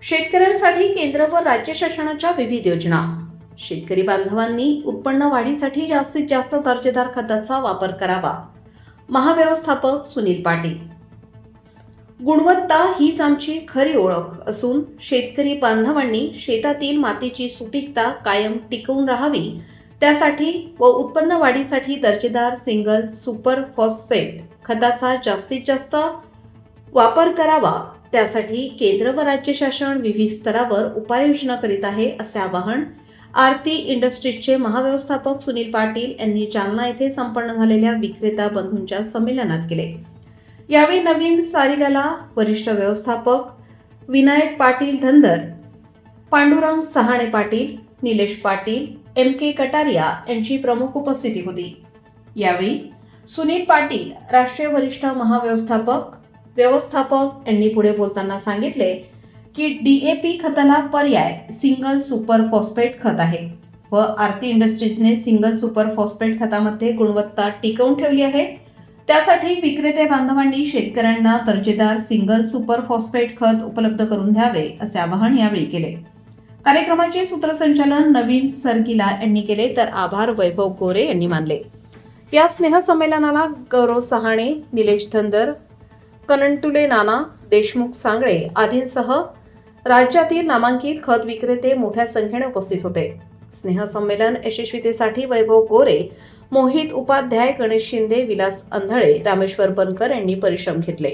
शेतकऱ्यांसाठी केंद्र व राज्य शासनाच्या विविध योजना। शेतकरी बांधवांनी उत्पन्न वाढीसाठी जास्तीत जास्त दर्जेदार खताचा वापर करावा। महाव्यवस्थापक सुनील पाटील। गुणवत्ता हीच आमची खरी ओळख असून शेतकरी बांधवांनी शेतातील मातीची सुपीकता कायम टिकवून राहावी, त्यासाठी व उत्पन्न वाढीसाठी दर्जेदार सिंगल सुपर फॉस्फेट खताचा जास्तीत जास्त वापर करावा। त्यासाठी केंद्र व राज्य शासन विविध स्तरावर उपाययोजना करीत आहे, असे आवाहन आरती इंडस्ट्रीजचे महाव्यवस्थापक सुनील पाटील यांनी जालना येथे संपन्न झालेल्या विक्रेता बंधूंच्या संमेलनात केले। यावेळी नवीन सारिगाला वरिष्ठ व्यवस्थापक विनायक पाटील धनगर, पांडुरंग सहाणे पाटील, निलेश पाटील, MK कटारिया यांची प्रमुख उपस्थिती होती। यावेळी सुनील पाटील राष्ट्रीय वरिष्ठ व्यवस्थापक यांनी पुढे बोलताना सांगितले की DAP खताला पर्याय सिंगल सुपर फॉस्फेट खत आहे व आरती इंडस्ट्रीजने सिंगल सुपर फॉस्फेट खतामध्ये गुणवत्ता टिकवून ठेवली आहे। त्यासाठी विक्रेते बांधवांनी शेतकऱ्यांना दर्जेदार सिंगल सुपर फॉस्फेट खत उपलब्ध करून द्यावे, असे आवाहन यावेळी केले। कार्यक्रमाचे सूत्रसंचालन नवीन सरगिला यांनी केले, तर आभार वैभव गोरे यांनी मानले। या स्नेहसंमेलनाला गौरव सहाणे, निलेश धनगर, कनंटुले नाना, देशमुख सांगळे आदींसह राज्यातील नामांकित खत विक्रेते मोठ्या संख्येने उपस्थित होते। स्नेहसंमेलन यशस्वीतेसाठी वैभव गोरे, मोहित उपाध्याय, गणेश शिंदे, विलास अंधळे, रामेश्वर बनकर यांनी परिश्रम घेतले।